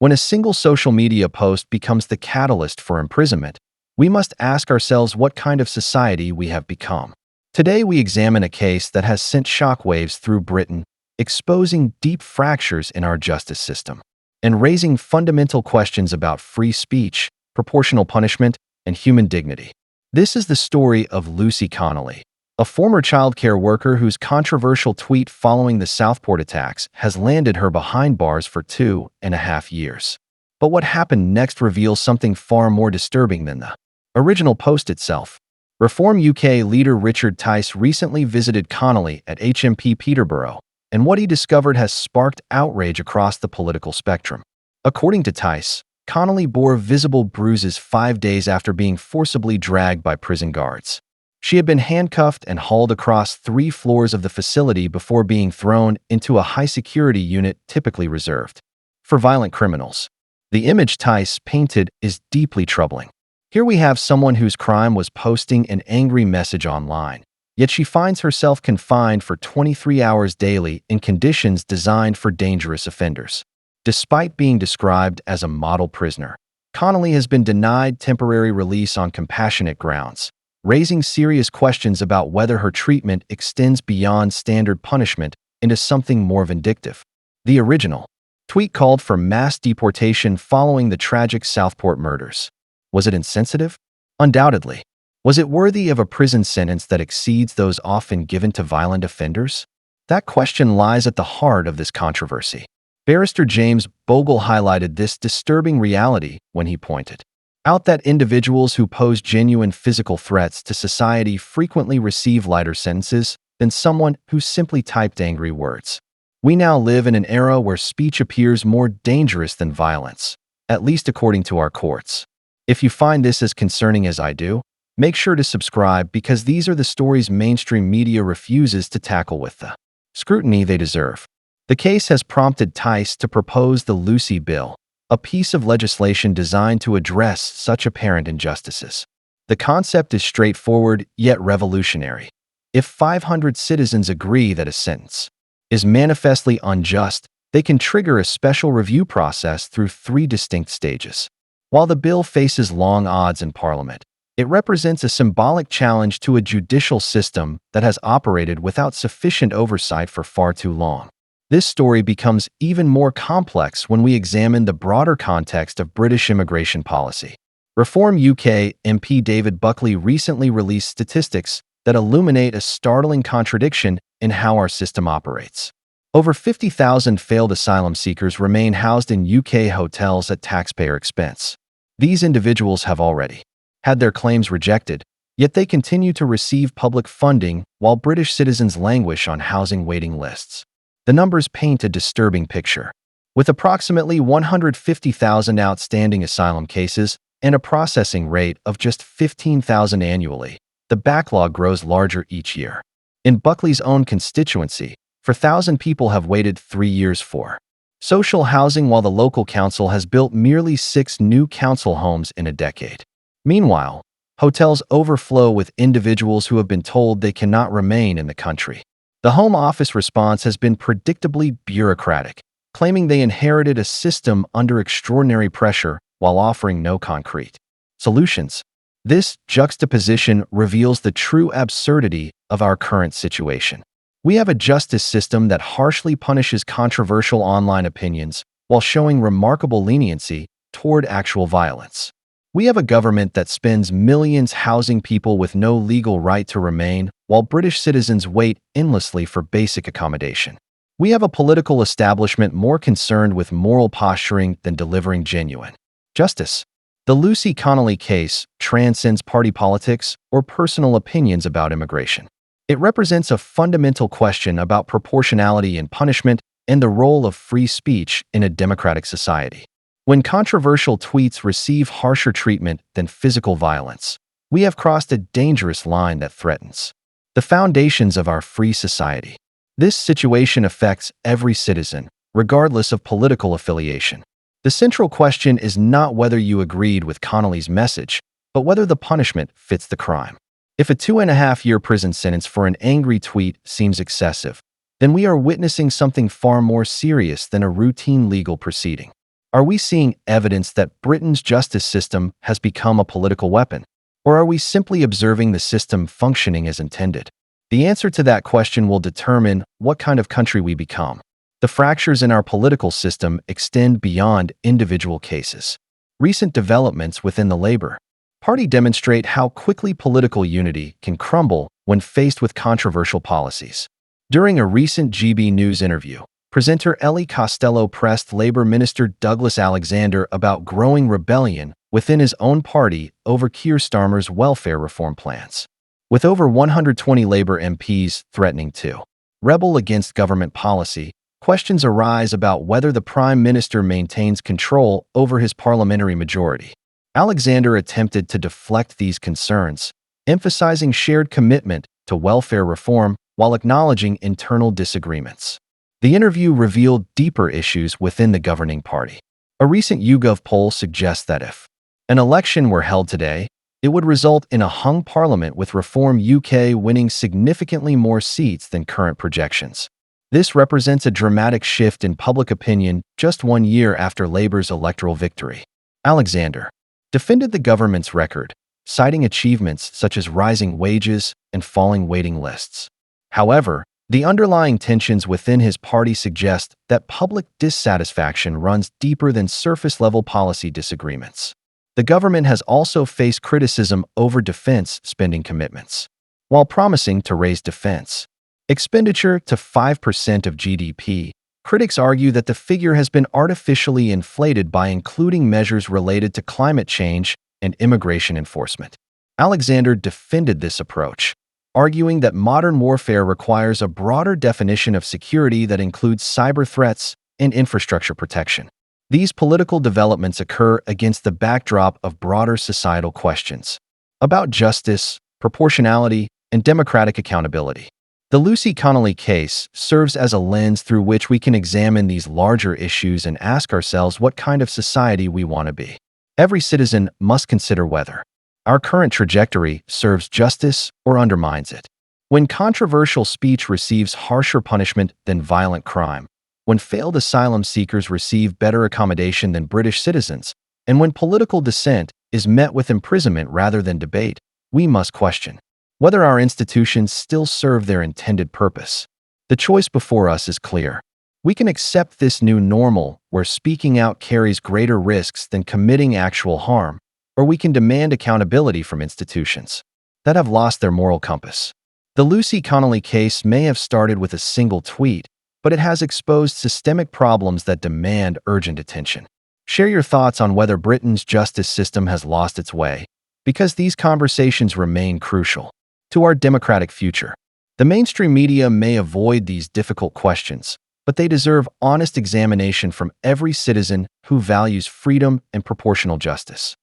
When a single social media post becomes the catalyst for imprisonment, we must ask ourselves what kind of society we have become. Today, we examine a case that has sent shockwaves through Britain, exposing deep fractures in our justice system and raising fundamental questions about free speech, proportional punishment, and human dignity. This is the story of Lucy Connolly, a former childcare worker whose controversial tweet following the Southport attacks has landed her behind bars for 2.5 years. But what happened next reveals something far more disturbing than the original post itself. Reform UK leader Richard Tice recently visited Connolly at HMP Peterborough, and what he discovered has sparked outrage across the political spectrum. According to Tice, Connolly bore visible bruises 5 days after being forcibly dragged by prison guards. She had been handcuffed and hauled across 3 floors of the facility before being thrown into a high-security unit typically reserved for violent criminals. The image Tice painted is deeply troubling. Here we have someone whose crime was posting an angry message online, yet she finds herself confined for 23 hours daily in conditions designed for dangerous offenders. Despite being described as a model prisoner, Connolly has been denied temporary release on compassionate grounds, raising serious questions about whether her treatment extends beyond standard punishment into something more vindictive. The original tweet called for mass deportation following the tragic Southport murders. Was it insensitive? Undoubtedly. Was it worthy of a prison sentence that exceeds those often given to violent offenders? That question lies at the heart of this controversy. Barrister James Bogle highlighted this disturbing reality when he pointed out that individuals who pose genuine physical threats to society frequently receive lighter sentences than someone who simply typed angry words. We now live in an era where speech appears more dangerous than violence, at least according to our courts. If you find this as concerning as I do, make sure to subscribe because these are the stories mainstream media refuses to tackle with the scrutiny they deserve. The case has prompted Tice to propose the Lucy Bill, a piece of legislation designed to address such apparent injustices. The concept is straightforward yet revolutionary. If 500 citizens agree that a sentence is manifestly unjust, they can trigger a special review process through 3 distinct stages. While the bill faces long odds in Parliament, it represents a symbolic challenge to a judicial system that has operated without sufficient oversight for far too long. This story becomes even more complex when we examine the broader context of British immigration policy. Reform UK MP David Buckley recently released statistics that illuminate a startling contradiction in how our system operates. Over 50,000 failed asylum seekers remain housed in UK hotels at taxpayer expense. These individuals have already had their claims rejected, yet they continue to receive public funding while British citizens languish on housing waiting lists. The numbers paint a disturbing picture. With approximately 150,000 outstanding asylum cases and a processing rate of just 15,000 annually, the backlog grows larger each year. In Buckley's own constituency, 4,000 people have waited 3 years for social housing while the local council has built merely 6 new council homes in a decade. Meanwhile, hotels overflow with individuals who have been told they cannot remain in the country. The Home Office response has been predictably bureaucratic, claiming they inherited a system under extraordinary pressure while offering no concrete solutions. This juxtaposition reveals the true absurdity of our current situation. We have a justice system that harshly punishes controversial online opinions while showing remarkable leniency toward actual violence. We have a government that spends millions housing people with no legal right to remain, while British citizens wait endlessly for basic accommodation. We have a political establishment more concerned with moral posturing than delivering genuine justice. The Lucy Connolly case transcends party politics or personal opinions about immigration. It represents a fundamental question about proportionality in punishment and the role of free speech in a democratic society. When controversial tweets receive harsher treatment than physical violence, we have crossed a dangerous line that threatens the foundations of our free society. This situation affects every citizen, regardless of political affiliation. The central question is not whether you agreed with Connolly's message, but whether the punishment fits the crime. If a 2.5-year prison sentence for an angry tweet seems excessive, then we are witnessing something far more serious than a routine legal proceeding. Are we seeing evidence that Britain's justice system has become a political weapon? Or are we simply observing the system functioning as intended? The answer to that question will determine what kind of country we become. The fractures in our political system extend beyond individual cases. Recent developments within the Labour Party demonstrate how quickly political unity can crumble when faced with controversial policies. During a recent GB News interview, presenter Ellie Costello pressed Labour Minister Douglas Alexander about growing rebellion within his own party over Keir Starmer's welfare reform plans. With over 120 Labour MPs threatening to rebel against government policy, questions arise about whether the Prime Minister maintains control over his parliamentary majority. Alexander attempted to deflect these concerns, emphasizing shared commitment to welfare reform while acknowledging internal disagreements. The interview revealed deeper issues within the governing party. A recent YouGov poll suggests that if an election were held today, it would result in a hung parliament with Reform UK winning significantly more seats than current projections. This represents a dramatic shift in public opinion just 1 year after Labour's electoral victory. Alexander defended the government's record, citing achievements such as rising wages and falling waiting lists. However, the underlying tensions within his party suggest that public dissatisfaction runs deeper than surface-level policy disagreements. The government has also faced criticism over defense spending commitments. While promising to raise defense expenditure to 5% of GDP, critics argue that the figure has been artificially inflated by including measures related to climate change and immigration enforcement. Alexander defended this approach, arguing that modern warfare requires a broader definition of security that includes cyber threats and infrastructure protection. These political developments occur against the backdrop of broader societal questions about justice, proportionality, and democratic accountability. The Lucy Connolly case serves as a lens through which we can examine these larger issues and ask ourselves what kind of society we want to be. Every citizen must consider whether our current trajectory serves justice or undermines it. When controversial speech receives harsher punishment than violent crime, when failed asylum seekers receive better accommodation than British citizens, and when political dissent is met with imprisonment rather than debate, we must question whether our institutions still serve their intended purpose. The choice before us is clear. We can accept this new normal where speaking out carries greater risks than committing actual harm, or we can demand accountability from institutions that have lost their moral compass. The Lucy Connolly case may have started with a single tweet, but it has exposed systemic problems that demand urgent attention. Share your thoughts on whether Britain's justice system has lost its way, because these conversations remain crucial to our democratic future. The mainstream media may avoid these difficult questions, but they deserve honest examination from every citizen who values freedom and proportional justice.